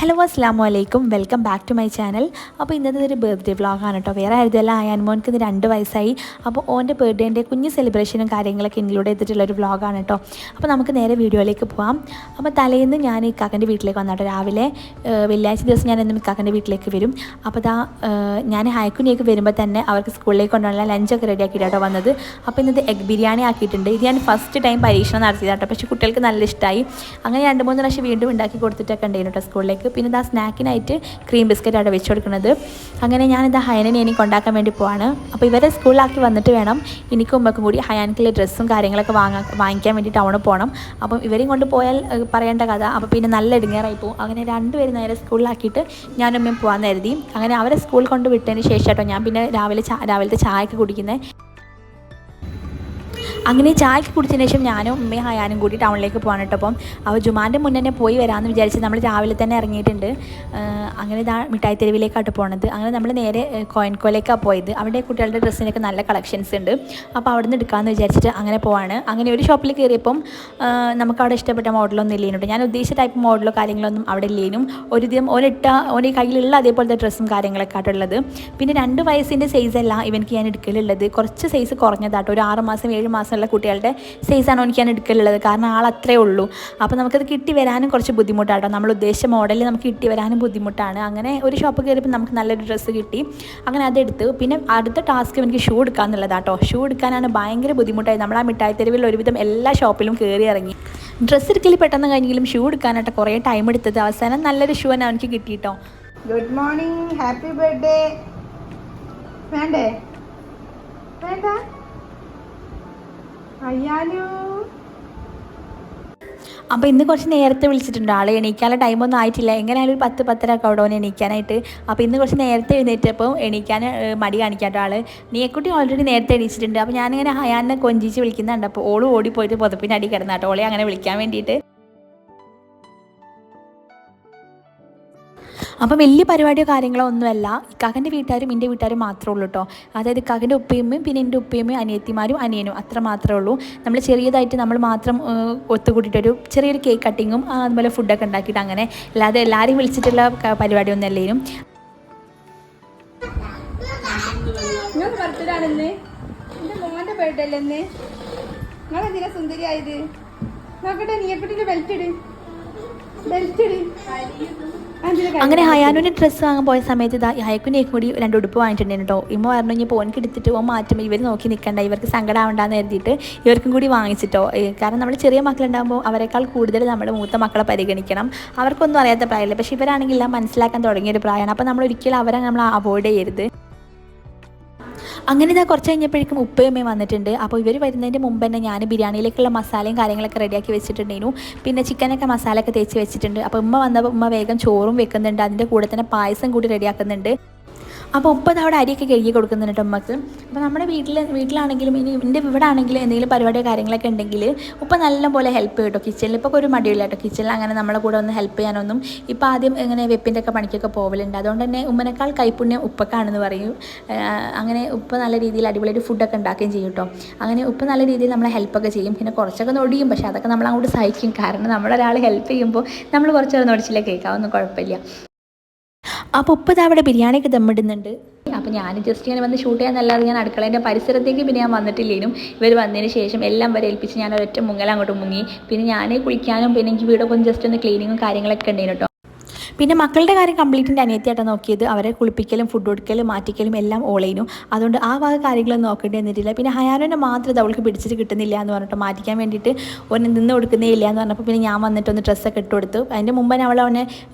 Hello അസ്സാം വലൈക്കും, welcome back to my channel. അപ്പോൾ ഇന്നത്തെ ഒരു ബർത്ത്ഡേ വ്ളോഗാണ് കേട്ടോ. വേറെ ആയിരുന്നല്ല, അയാൻമോൻക്ക് ഇത് 2 വയസ്സായി. അപ്പോൾ ഓൻ്റെ ബർത്ത്ഡേൻ്റെ കുഞ്ഞ് സെലിബ്രേഷനും കാര്യങ്ങളൊക്കെ ഇൻക്ലൂഡ് ചെയ്തിട്ടുള്ളൊരു വ്ളോഗാണ് കേട്ടോ. അപ്പോൾ നമുക്ക് നേരെ വീഡിയോയിലേക്ക് പോകാം. അപ്പോൾ തലേന്ന് ഞാൻ ഇക്കാക്കൻ്റെ വീട്ടിലേക്ക് വന്നാട്ടോ. രാവിലെ വെള്ളിയാഴ്ച ദിവസം ഞാൻ എന്നും ഇക്കാക്കൻ്റെ വീട്ടിലേക്ക് വരും. അപ്പോൾ ഞാൻ ഹയക്കുനിയൊക്കെ വരുമ്പോൾ തന്നെ അവർക്ക് സ്കൂളിലേക്ക് കൊണ്ടുള്ള ലഞ്ചൊക്കെ റെഡിയാക്കിയിട്ടോ വന്നത്. അപ്പോൾ ഇന്നത്തെ എഗ് ബിരിയാണി ആക്കിയിട്ടുണ്ട്. ഇത് ഞാൻ ഫസ്റ്റ് ടൈം പരീക്ഷണം നടത്തിയതാട്ടോ. പക്ഷേ കുട്ടികൾക്ക് നല്ല ഇഷ്ടമായി. അങ്ങനെ 2-3 പ്രാവശ്യം വീണ്ടും ഉണ്ടാക്കി കൊടുത്തിട്ടൊക്കെ ഉണ്ടായിരുന്നു കേട്ടോ സ്കൂളിലേക്ക്. പിന്നെ ഇതാ സ്നാക്കിനായിട്ട് ക്രീം ബിസ്ക്കറ്റ് അവിടെ വെച്ച് കൊടുക്കുന്നത്. അങ്ങനെ ഞാനിതാ ഹയനെ എനിക്ക് കൊണ്ടാക്കാൻ വേണ്ടി പോവാണ്. അപ്പോൾ ഇവരെ സ്കൂളിലാക്കി വന്നിട്ട് വേണം എനിക്കും ഉമ്മക്കും കൂടി ഹയാൻക്കുള്ള ഡ്രസ്സും കാര്യങ്ങളൊക്കെ വാങ്ങിക്കാൻ വേണ്ടി ടൗണിൽ പോകണം. അപ്പം ഇവരെയും കൊണ്ട് പോയാൽ പറയേണ്ട കഥ. അപ്പോൾ പിന്നെ നല്ല ഇടുങ്ങേറായി പോകും. അങ്ങനെ 2 പേരും നേരെ സ്കൂളിലാക്കിയിട്ട് ഞാനും ഉമ്മയും പോകാൻ കരുതി. അങ്ങനെ അവരെ സ്കൂളിൽ കൊണ്ട് വിട്ടതിന് ശേഷം കേട്ടോ ഞാൻ പിന്നെ രാവിലത്തെ ചായയൊക്കെ കുടിക്കുന്നത്. അങ്ങനെ ചായക്ക് കുടിച്ചതിന് ശേഷം ഞാനും ഉമ്മയും ഹയാനും കൂടി ടൗണിലേക്ക് പോകാൻ കേട്ടോ. അപ്പം അവർ ജുമാൻ്റെ മുന്നേ പോയി വരാമെന്ന് വിചാരിച്ച് നമ്മൾ രാവിലെ തന്നെ ഇറങ്ങിയിട്ടുണ്ട്. അങ്ങനെ മിഠായി തെരുവിലേക്കായിട്ട് പോകണത്. അങ്ങനെ നമ്മൾ നേരെ കോയിൻകോയിലേക്കാണ് പോയത്. അവിടെ കുട്ടികളുടെ ഡ്രസ്സിനൊക്കെ നല്ല കളക്ഷൻസ് ഉണ്ട്. അപ്പോൾ അവിടെ നിന്ന് എടുക്കാമെന്ന് വിചാരിച്ചിട്ട് അങ്ങനെ പോവാണ്. അങ്ങനെ ഒരു ഷോപ്പിൽ കയറിയപ്പം നമുക്കവിടെ ഇഷ്ടപ്പെട്ട മോഡലൊന്നും ഇല്ലേനുണ്ട്. ഞാൻ ഉദ്ദേശിച്ച ടൈപ്പ് മോഡലോ കാര്യങ്ങളൊന്നും അവിടെ ഇല്ലേനും. ഒരു ദിവസം ഓൻ്റെ കയ്യിലുള്ള അതേപോലത്തെ ഡ്രസ്സും കാര്യങ്ങളൊക്കെ ആയിട്ടുള്ളത്. പിന്നെ 2 വയസ്സിൻ്റെ സൈസല്ല ഇവനിക്ക് ഞാൻ എടുക്കലുള്ളത്. കുറച്ച് സൈസ് കുറഞ്ഞതാട്ടോ. ഒരു 6 മാസം 7 മാസം കുട്ടികളുടെ സൈസാണോ എനിക്ക് ഞാൻ എടുക്കലുള്ളത്. കാരണം ആളത്രേ ഉള്ളൂ. അപ്പോൾ നമുക്കത് കിട്ടി വരാനും കുറച്ച് ബുദ്ധിമുട്ടാട്ടോ. നമ്മൾ ഉദ്ദേശിച്ച മോഡലിൽ നമുക്ക് കിട്ടി വരാനും ബുദ്ധിമുട്ടാണ്. അങ്ങനെ ഒരു ഷോപ്പ് കയറിയപ്പോൾ നമുക്ക് നല്ലൊരു ഡ്രസ്സ് കിട്ടി. അങ്ങനെ അതെടുത്ത് പിന്നെ അടുത്ത ടാസ്ക് എനിക്ക് ഷൂ എടുക്കാമെന്നുള്ളതാട്ടോ. ഷൂ എടുക്കാനാണ് ഭയങ്കര ബുദ്ധിമുട്ടായി. നമ്മൾ ആ മിഠായി തെരുവിൽ ഒരുവിധം എല്ലാ ഷോപ്പിലും കയറി ഇറങ്ങി. ഡ്രസ്സ് എടുക്കൽ പെട്ടെന്ന് കഴിഞ്ഞെങ്കിലും ഷൂ എടുക്കാനായിട്ട് കുറേ ടൈം എടുത്തത്. അവസാനം നല്ലൊരു ഷൂ തന്നെ എനിക്ക് കിട്ടിയിട്ടോ. Good morning, happy birthday. വേണ്ടേ? വേണ്ട? അയ്യാലോ. അപ്പോൾ ഇന്ന് കുറച്ച് നേരത്തെ വിളിച്ചിട്ടുണ്ട്. ആൾ എണീക്കാനുള്ള ടൈമൊന്നും ആയിട്ടില്ല. എങ്ങനെയായാലും ഒരു 10-10:30 ഒക്കെ അവിടെ എണീക്കാനായിട്ട്. അപ്പോൾ ഇന്ന് കുറച്ച് നേരത്തെ എഴുന്നേറ്റപ്പോൾ എണീക്കാൻ മടി കാണിക്കാട്ടോ ആൾ. നീയക്കുട്ടി ഓൾറെഡി നേരത്തെ എണീച്ചിട്ടുണ്ട്. അപ്പോൾ ഞാനിങ്ങനെ ഹയാനെ കൊഞ്ചിച്ച് വിളിക്കുന്നുണ്ട്. അപ്പോൾ ഓൾ ഓടിപ്പോയിട്ട് പുതപ്പിൻ്റെ അടി കിടന്നാട്ടോ ഓളെ അങ്ങനെ വിളിക്കാൻ വേണ്ടിയിട്ട്. അപ്പോൾ വലിയ പരിപാടിയോ കാര്യങ്ങളോ ഒന്നുമല്ല. ഇക്കാക്കൻ്റെ വീട്ടുകാരും എൻ്റെ വീട്ടുകാരും മാത്രമേ ഉള്ളൂ കേട്ടോ. അതായത് ഇക്കാക്കൻ്റെ ഉപ്പയമ്മയും പിന്നെ എൻ്റെ ഉപ്പയമ്മയും അനിയത്തിമാരും അനിയനും അത്ര മാത്രമേ ഉള്ളൂ. നമ്മൾ ചെറിയതായിട്ട് നമ്മൾ മാത്രം ഒത്തുകൂട്ടിയിട്ടൊരു ചെറിയൊരു കേക്ക് കട്ടിങ്ങും അതുപോലെ ഫുഡൊക്കെ ഉണ്ടാക്കിയിട്ട് അങ്ങനെ. അല്ലാതെ എല്ലാവരെയും വിളിച്ചിട്ടുള്ള പരിപാടിയൊന്നും അല്ലേനും. ബർത്ത്ഡേ ആണെന്ന് എൻ്റെ മോൻ്റെ ബർത്ത്ഡേ അല്ലേ ഇന്ന്? നിങ്ങളെന്തിനാ സുന്ദരിയായത്? നോക്കട്ടെ, നീയക്കുട്ടിൻ്റെ ബെൽറ്റ് ഇട്. അങ്ങനെ ഹയാനുവിന് ഡ്രസ്സ് വാങ്ങാൻ പോയ സമയത്ത് ഹയക്കുനേക്കും കൂടി 2 ഉടുപ്പ് വാങ്ങിയിട്ടുണ്ടായിരുന്നു കേട്ടോ. ഇമ്മ പറഞ്ഞു ഇനി പോനിക്ക് എടുത്തിട്ട് മാറ്റുമ്പോൾ ഇവർ നോക്കി നിൽക്കണ്ട, ഇവർക്ക് സങ്കടം ആവണ്ടെന്ന് കരുതിയിട്ട് ഇവർക്കും കൂടി വാങ്ങിച്ചിട്ടോ. കാരണം നമ്മൾ ചെറിയ മക്കളുണ്ടാകുമ്പോൾ അവരെക്കാൾ കൂടുതൽ നമ്മുടെ മൂത്ത മക്കളെ പരിഗണിക്കണം. അവർക്കൊന്നും അറിയാത്ത പ്രായമല്ല. പക്ഷേ ഇവരാണെങ്കിൽ മനസ്സിലാക്കാൻ തുടങ്ങിയൊരു പ്രായമാണ്. അപ്പോൾ നമ്മൾ ഒരിക്കലും അവരെ നമ്മൾ അവോയ്ഡ് ചെയ്യരുത്. അങ്ങനെ കുറച്ച് കഴിഞ്ഞപ്പോഴേക്കും ഉപ്പയമ്മയും വന്നിട്ടുണ്ട്. അപ്പോൾ ഇവർ വരുന്നതിൻ്റെ മുമ്പ് തന്നെ ഞാൻ ബിരിയാണിയിലേക്കുള്ള മസാലയും കാര്യങ്ങളൊക്കെ റെഡിയാക്കി വെച്ചിട്ടുണ്ടായിരുന്നു. പിന്നെ ചിക്കനൊക്കെ മസാലയൊക്കെ തേച്ച് വെച്ചിട്ടുണ്ട്. അപ്പോൾ ഉമ്മ വന്നപ്പോൾ ഉമ്മ വേഗം ചോറും വെക്കുന്നുണ്ട്. അതിൻ്റെ കൂടെ തന്നെ പായസം കൂടി റെഡിയാക്കുന്നുണ്ട്. അപ്പോൾ ഉപ്പ അവിടെ അരിയൊക്കെ കഴുകി കൊടുക്കുന്നുണ്ട് കേട്ടോ ഉമ്മക്ക്. അപ്പോൾ നമ്മുടെ വീട്ടിലാണെങ്കിലും ഇനി എൻ്റെ ഇവിടെ ആണെങ്കിലും എന്തെങ്കിലും പരിപാടിയോ കാര്യങ്ങളൊക്കെ ഉണ്ടെങ്കിൽ ഉപ്പ നല്ലപോലെ ഹെൽപ്പ് ചെയ്യും കേട്ടോ കിച്ചണിൽ. ഇപ്പോൾ ഒരു മടിയില്ല കേട്ടോ കിച്ചണിൽ അങ്ങനെ നമ്മളെ കൂടെ ഒന്ന് ഹെൽപ്പ് ചെയ്യാനൊന്നും. ഇപ്പോൾ ആദ്യം ഇങ്ങനെ വെപ്പിൻ്റെ ഒക്കെ പണിക്കൊക്കെ പോകലുണ്ട്. അതുകൊണ്ട് തന്നെ ഉമ്മനേക്കാൾ കൈപ്പുണ്യം ഉപ്പക്കാണെന്ന് പറയും. അങ്ങനെ ഉപ്പ നല്ല രീതിയിൽ അടിപൊളിയായിട്ട് ഫുഡൊക്കെ ഉണ്ടാക്കുകയും ചെയ്യും കേട്ടോ. അങ്ങനെ ഉപ്പ നല്ല രീതിയിൽ നമ്മളെ ഹെൽപ്പൊക്കെ ചെയ്യും. പിന്നെ കുറച്ചൊക്കെ നൊടിയും, പക്ഷേ അതൊക്കെ നമ്മൾ അങ്ങോട്ട് സഹിക്കും. കാരണം നമ്മളൊരാൾ ഹെൽപ്പ് ചെയ്യുമ്പോൾ നമ്മൾ കുറച്ചൊരു നൊടിച്ചില്ല കേൾക്കാവൊന്നും കുഴപ്പമില്ല. അപ്പോൾ ഉപ്പത് അവിടെ ബിരിയാണിയൊക്കെ ദമ്മിടുന്നുണ്ട്. അപ്പോൾ ഞാൻ ജസ്റ്റ് ഇങ്ങനെ വന്ന് ഷൂട്ട് ചെയ്യാനല്ലാതെ ഞാൻ അടുക്കളേൻ്റെ പരിസരത്തേക്ക് പിന്നെ ഞാൻ വന്നിട്ടില്ലേനും. ഇവർ വന്നതിന് ശേഷം എല്ലാം വരെ ഏൽപ്പിച്ച് ഞാൻ ഒരൊറ്റ മുങ്ങൽ അങ്ങോട്ട് മുങ്ങി. പിന്നെ ഞാൻ കുളിക്കാനും പിന്നെ എനിക്ക് വീടൊക്കെ ഒന്ന് ജസ്റ്റ് ഒന്ന് ക്ലീനിങ്ങും കാര്യങ്ങളൊക്കെ ഉണ്ടായിരുന്നു കേട്ടോ. പിന്നെ മക്കളുടെ കാര്യം കംപ്ലീറ്റിൻ്റെ അനിയത്തിയായിട്ടാണ് നോക്കിയത്. അവരെ കുളിപ്പിക്കലും ഫുഡ് കൊടുക്കലും മാറ്റിക്കലും എല്ലാം ഓളേനും. അതുകൊണ്ട് ആ വക കാര്യങ്ങളൊന്നും നോക്കേണ്ടി വന്നിട്ടില്ല. പിന്നെ ഹയാനുവിനെ മാത്രം ഇത് അവൾക്ക് പിടിച്ചിട്ട് കിട്ടുന്നില്ല എന്ന് പറഞ്ഞിട്ട് മാറ്റിക്കാൻ വേണ്ടിയിട്ട് ഒന്ന് നിന്ന് കൊടുക്കുന്നേ ഇല്ല എന്ന് പറഞ്ഞപ്പോൾ പിന്നെ ഞാൻ വന്നിട്ട് ഒന്ന് ഡ്രസ്സൊക്കെ ഇട്ട് കൊടുത്തു. അതിൻ്റെ മുമ്പ് അവനെ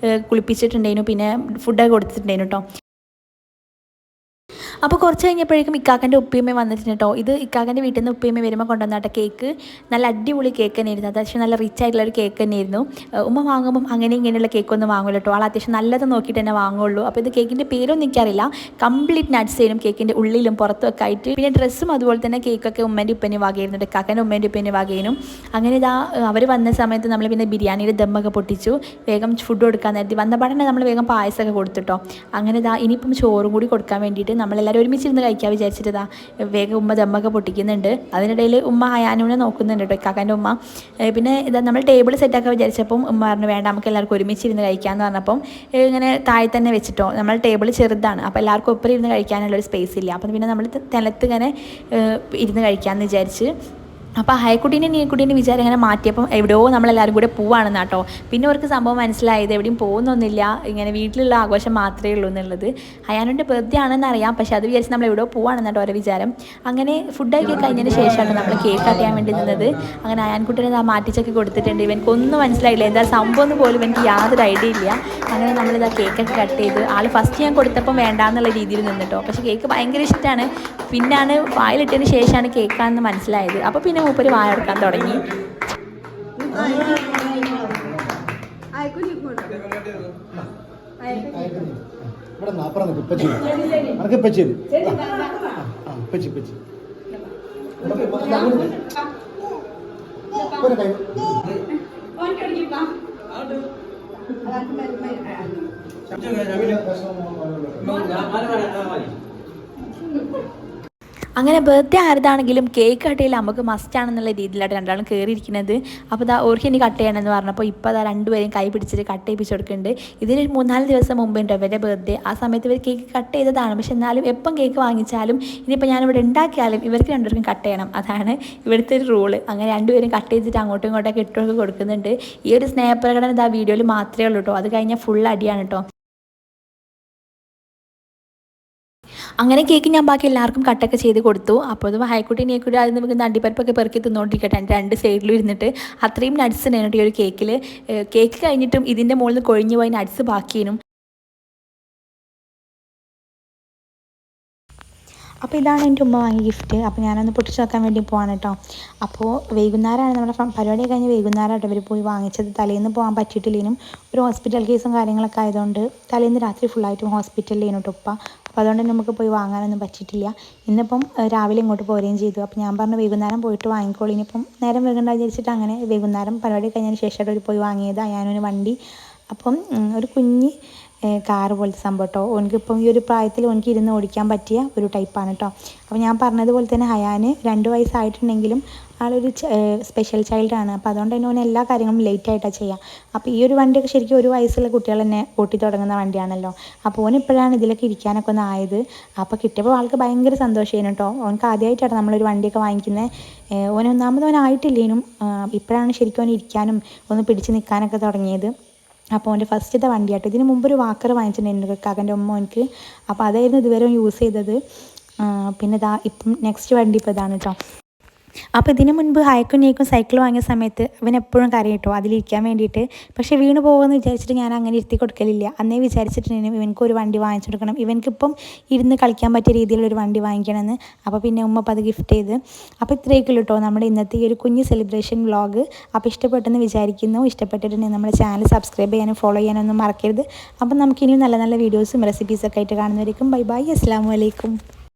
കുളിപ്പിച്ചിട്ടുണ്ടായിരുന്നു. പിന്നെ ഫുഡൊക്കെ കൊടുത്തിട്ടുണ്ടായിരുന്നു കേട്ടോ. അപ്പോൾ കുറച്ച് കഴിഞ്ഞപ്പോഴേക്കും ഇക്കാക്കൻ്റെ ഉപ്പയമ്മ വന്നിട്ടുണ്ട് കേട്ടോ. ഇത് ഇക്കാക്കൻ്റെ വീട്ടിൽ നിന്ന് ഉപ്പയമ്മ വരുമ്പോൾ കൊണ്ടുവന്നിട്ട് കേക്ക് നല്ല അടിപൊളി കേക്ക് തന്നെയായിരുന്നു. അത്യാവശ്യം നല്ല റിച്ച് ആയിട്ടുള്ളൊരു കേക്ക് തന്നെയായിരുന്നു. ഉമ്മ വാങ്ങുമ്പം അങ്ങനെ ഇങ്ങനെയുള്ള കേക്കൊന്നും വാങ്ങില്ല കേട്ടോ. ആൾ അത്യാവശ്യം നല്ലത് നോക്കിയിട്ട് തന്നെ വാങ്ങുള്ളൂ. അപ്പോൾ ഇത് കേക്കിൻ്റെ പേരൊന്നും എനിക്കറിയില്ല. കംപ്ലീറ്റ് നട്ട്സ് ആയിരുന്നു കേക്കിൻ്റെ ഉള്ളിലും പുറത്തും ഒക്കെ ആയിട്ട്. പിന്നെ ഡ്രസ്സും അതുപോലെ തന്നെ കേക്കൊക്കെ ഉമ്മേൻ്റെ ഉപ്പേനെ വാങ്ങിയിരുന്നുണ്ട്. ഇക്കാക്കൻ്റെ ഉമ്മേൻ്റെ ഉപ്പേനെ വാങ്ങിയിരുന്നു. അങ്ങനെ അവർ വന്ന സമയത്ത് നമ്മൾ പിന്നെ ബിരിയാണിയുടെ ദമ്മൊക്കെ പൊട്ടിച്ചു. വേഗം ഫുഡ് കൊടുക്കാൻ നേരത്തി വന്ന പാടന്നെ നമ്മൾ വേഗം പായസമൊക്കെ കൊടുത്തിട്ടോ. അങ്ങനെ ഇനിയിപ്പം ചോറും കൂടി കൊടുക്കാൻ വേണ്ടിയിട്ട് നമ്മൾ നമ്മളെല്ലാവരും ഒരുമിച്ചിരുന്ന് കഴിക്കാൻ വിചാരിച്ചിട്ടാ വേഗം ഉമ്മ ദമ്മൊക്കെ പൊട്ടിക്കുന്നുണ്ട്. അതിനിടയിൽ ഉമ്മ ഹയാനുവിനെ നോക്കുന്നുണ്ട് കേട്ടോ, ഇക്കാക്കാൻ്റെ ഉമ്മ. പിന്നെ ഇതാ നമ്മൾ ടേബിൾ സെറ്റാക്കാൻ വിചാരിച്ചപ്പം ഉമ്മ പറഞ്ഞു വേണ്ട നമുക്ക് എല്ലാവർക്കും ഒരുമിച്ചിരുന്ന് കഴിക്കാമെന്ന് പറഞ്ഞപ്പം ഇങ്ങനെ താഴെ തന്നെ വെച്ചിട്ടോ. നമ്മൾ ടേബിൾ ചെറുതാണ്, അപ്പോൾ എല്ലാവർക്കും ഒപ്പം ഇരുന്ന് കഴിക്കാനുള്ളൊരു സ്പേസ് ഇല്ല. അപ്പം പിന്നെ നമ്മൾ നിലത്ത് ഇങ്ങനെ ഇരുന്ന് കഴിക്കാമെന്ന് വിചാരിച്ച്. അപ്പോൾ ഹയക്കുട്ടീൻ്റെ നീക്കുട്ടീൻ്റെ വിചാരം ഇങ്ങനെ മാറ്റിയപ്പം എവിടെയോ നമ്മളെല്ലാവരും കൂടെ പോവാണെന്ന് കേട്ടോ. പിന്നെ അവർക്ക് സംഭവം മനസ്സിലായത് എവിടെയും പോകുന്നൊന്നുമില്ല, ഇങ്ങനെ വീട്ടിലുള്ള ആഘോഷം മാത്രമേ ഉള്ളൂ എന്നുള്ളത്. ഹയാനുൻ്റെ ബർത്ത്ഡേ ആണെന്ന് അറിയാം, പക്ഷേ അത് വിചാരിച്ച് നമ്മൾ എവിടെയോ പോവാണെന്ന് കേട്ടോ അവരുടെ വിചാരം. അങ്ങനെ ഫുഡൊക്കെ കഴിഞ്ഞതിന് ശേഷമാണ് നമ്മൾ കേക്ക് കട്ട് ചെയ്യാൻ വേണ്ടി നിന്നത്. അങ്ങനെ ഹയാൻകുട്ടീനെ മാറ്റിച്ചൊക്കെ കൊടുത്തിട്ടുണ്ട്. ഇവനക്കൊന്നും മനസ്സിലായില്ല, എന്താ സംഭവം എന്ന് പോലും എനിക്ക് യാതൊരു ഐഡിയ ഇല്ല. അങ്ങനെ നമ്മളിതാ കേക്കൊക്കെ കട്ട് ചെയ്ത് ആൾ ഫസ്റ്റ് ഞാൻ കൊടുത്തപ്പം വേണ്ടാന്നുള്ള രീതിയിൽ നിന്നിട്ടോ. പക്ഷേ കേക്ക് ഭയങ്കര ഇഷ്ടമാണ്. പിന്നാണ് വായിലിട്ടതിന് ശേഷമാണ് കേക്കാണെന്ന് മനസ്സിലായത്. അപ്പോൾ പിന്നെ മൂപ്പര് വായ എടുക്കാൻ തുടങ്ങി. അങ്ങനെ ബർത്ത്ഡേ ആരതാണെങ്കിലും കേക്ക് കട്ട് ചെയ്യൽ നമുക്ക് മസ്റ്റാണെന്നുള്ള രീതിയിലാണ് രണ്ടാളും കയറിയിരിക്കുന്നത്. അപ്പോൾ ഇതാ ഓർക്ക് ഇനി കട്ട് ചെയ്യണമെന്ന് പറഞ്ഞപ്പോൾ ഇപ്പോൾ അതാ രണ്ടുപേരും കൈ പിടിച്ചിട്ട് കട്ട് ചെയ്യിപ്പിച്ച് കൊടുക്കുന്നുണ്ട്. ഇതിന് 3-4 ദിവസം മുമ്പ് ഉണ്ട് ഇവരുടെ ബർത്ത്ഡേ. ആ സമയത്ത് ഇവർ കേക്ക് കട്ട് ചെയ്തതാണ്. പക്ഷെ എന്നാലും എപ്പം കേക്ക് വാങ്ങിച്ചാലും ഇനിയിപ്പോൾ ഞാനിവിടെ ഉണ്ടാക്കിയാലും ഇവർക്ക് രണ്ടുപേർക്കും കട്ട് ചെയ്യണം. അതാണ് ഇവിടുത്തെ ഒരു റൂള്. അങ്ങനെ രണ്ടുപേരും കട്ട് ചെയ്തിട്ട് അങ്ങോട്ടും ഇങ്ങോട്ടൊക്കെ ഇട്ടൊക്കെ കൊടുക്കുന്നുണ്ട്. ഈ ഒരു സ്നേഹപ്രകടനം ഇതാ വീഡിയോയിൽ മാത്രമേ ഉള്ളൂ കേട്ടോ. അത് കഴിഞ്ഞാൽ ഫുൾ അടിയാണ് കേട്ടോ. അങ്ങനെ കേക്ക് ഞാൻ ബാക്കി എല്ലാവർക്കും കട്ടൊക്കെ ചെയ്ത് കൊടുത്തു. അപ്പോൾ അത് ഹൈക്കുട്ടീനെക്കൂടി അതിൽ നമുക്ക് അണ്ടിപ്പരിപ്പൊക്കെ പെറുക്കി തിന്നുകൊണ്ടിരിക്കട്ടെ രണ്ട് സൈഡിലും ഇരുന്നിട്ട്. അത്രയും നട്ട്സ് ഉണ്ടായിരുന്നു ഈ ഒരു കേക്കിൽ. കേക്ക് കഴിഞ്ഞിട്ടും ഇതിൻ്റെ മുകളിൽ നിന്ന് കൊഴിഞ്ഞു പോയി നട്ട്സ് ബാക്കിയും. അപ്പോൾ ഇതാണ് എൻ്റെ ഉമ്മ വാങ്ങിയ ഗിഫ്റ്റ്. അപ്പോൾ ഞാനൊന്ന് പൊട്ടിച്ച് നോക്കാൻ വേണ്ടി പോവാണ് കേട്ടോ. അപ്പോൾ വൈകുന്നേരമാണ് നമ്മുടെ പരിപാടി കഴിഞ്ഞ് വൈകുന്നേരമായിട്ട് ഇവർ പോയി വാങ്ങിച്ചത്. തലേന്ന് പോകാൻ പറ്റിയിട്ടില്ലേനും ഒരു ഹോസ്പിറ്റൽ കേസും കാര്യങ്ങളൊക്കെ ആയതുകൊണ്ട് തലേന്ന് രാത്രി ഫുള്ളായിട്ടും ഹോസ്പിറ്റലിലേനും കേട്ടോ ഉപ്പ. അപ്പോൾ അതുകൊണ്ട് തന്നെ നമുക്ക് പോയി വാങ്ങാനൊന്നും പറ്റിയിട്ടില്ല. ഇന്നിപ്പം രാവിലെ ഇങ്ങോട്ട് പോരുകയും ചെയ്തു. അപ്പോൾ ഞാൻ പറഞ്ഞു വൈകുന്നേരം പോയിട്ട് വാങ്ങിക്കോളൂ, ഇനിയിപ്പം നേരം വൈകണ്ട വിചാരിച്ചിട്ട് അങ്ങനെ വൈകുന്നേരം പരിപാടി കഴിഞ്ഞതിന് ശേഷമായിട്ട് ഒരു പോയി വാങ്ങിയത്. ഞാനൊരു വണ്ടി, അപ്പം ഒരു കുഞ്ഞ് കാറ് പോലത്തെ സംഭവം കേട്ടോ. ഓനിക്കിപ്പം ഈ ഒരു പ്രായത്തിൽ ഓനിക്ക് ഇരുന്ന് ഓടിക്കാൻ പറ്റിയ ഒരു ടൈപ്പാണ് കേട്ടോ. അപ്പോൾ ഞാൻ പറഞ്ഞതുപോലെ തന്നെ ഹയാന് 2 വയസ്സായിട്ടുണ്ടെങ്കിലും ആളൊരു സ്പെഷ്യൽ ചൈൽഡാണ്. അപ്പോൾ അതുകൊണ്ട് തന്നെ ഓന് എല്ലാ കാര്യങ്ങളും ലേറ്റായിട്ടാണ് ചെയ്യുക. അപ്പോൾ ഈ ഒരു വണ്ടിയൊക്കെ ശരിക്കും 1 വയസ്സുള്ള കുട്ടികൾ തന്നെ ഓട്ടി തുടങ്ങുന്ന വണ്ടിയാണല്ലോ. അപ്പോൾ ഓനിപ്പോഴാണ് ഇതിലൊക്കെ ഇരിക്കാനൊക്കെ ഒന്ന് ആയത്. അപ്പോൾ കിട്ടിയപ്പോൾ ആൾക്ക് ഭയങ്കര സന്തോഷമായിരുന്നു കേട്ടോ. ഓനക്ക് ആദ്യമായിട്ടാണ് നമ്മളൊരു വണ്ടിയൊക്കെ വാങ്ങിക്കുന്നത്. ഓനായിട്ടില്ലേനും ഇപ്പോഴാണ് ശരിക്കും ഓൻ ഇരിക്കാനും ഒന്ന് പിടിച്ച് നിൽക്കാനൊക്കെ തുടങ്ങിയത്. അപ്പോൾ അവൻ്റെ ഫസ്റ്റത്തെ വണ്ടിയാട്ടോ. ഇതിന് മുമ്പ് ഒരു വാക്കർ വാങ്ങിച്ചിട്ടുണ്ടായിരുന്നു കാക്കൻ്റെ ഉമ്മ എനിക്ക്. അപ്പോൾ അതായിരുന്നു ഇതുവരെ യൂസ് ചെയ്തത്. പിന്നെ ഇപ്പം നെക്സ്റ്റ് വണ്ടി ഇപ്പോൾ ഇതാണ് കേട്ടോ. അപ്പോൾ ഇതിന് മുൻപ് ഹയക്കും സൈക്കിൾ വാങ്ങിയ സമയത്ത് ഇവൻ എപ്പോഴും കരയും കേട്ടോ അതിലിരിക്കാൻ വേണ്ടിയിട്ട്. പക്ഷേ വീണ് പോകുമെന്ന് വിചാരിച്ചിട്ട് ഞാൻ അങ്ങനെ ഇരുത്തി കൊടുക്കലില്ല. അന്നേ വിചാരിച്ചിട്ടുണ്ടെങ്കിലും ഇവനക്കൊരു വണ്ടി വാങ്ങിച്ചു കൊടുക്കണം, ഇവനക്കിപ്പം ഇരുന്ന് കളിക്കാൻ പറ്റിയ രീതിയിലൊരു വണ്ടി വാങ്ങിക്കണമെന്ന്. അപ്പോൾ പിന്നെ ഉമ്മ അപ്പോൾ അത് ഗിഫ്റ്റ് ചെയ്ത്. അപ്പോൾ ഇത്രയൊക്കെ കേട്ടോ നമ്മുടെ ഇന്നത്തെ ഈ ഒരു കുഞ്ഞ് സെലിബ്രേഷൻ വ്ളോഗ്. അപ്പോൾ ഇഷ്ടപ്പെട്ടെന്ന് വിചാരിക്കുന്നു. ഇഷ്ടപ്പെട്ടിട്ടുണ്ടെങ്കിൽ നമ്മുടെ ചാനൽ സബ്സ്ക്രൈബ് ചെയ്യാനും ഫോളോ ചെയ്യാനൊന്നും മറക്കരുത്. അപ്പം നമുക്കിനിയും നല്ല നല്ല വീഡിയോസും റെസിപ്പീസൊക്കെ ആയിട്ട് കാണുന്നവരേക്കും ബൈ ബൈ, അസ്സലാമു അലൈക്കും.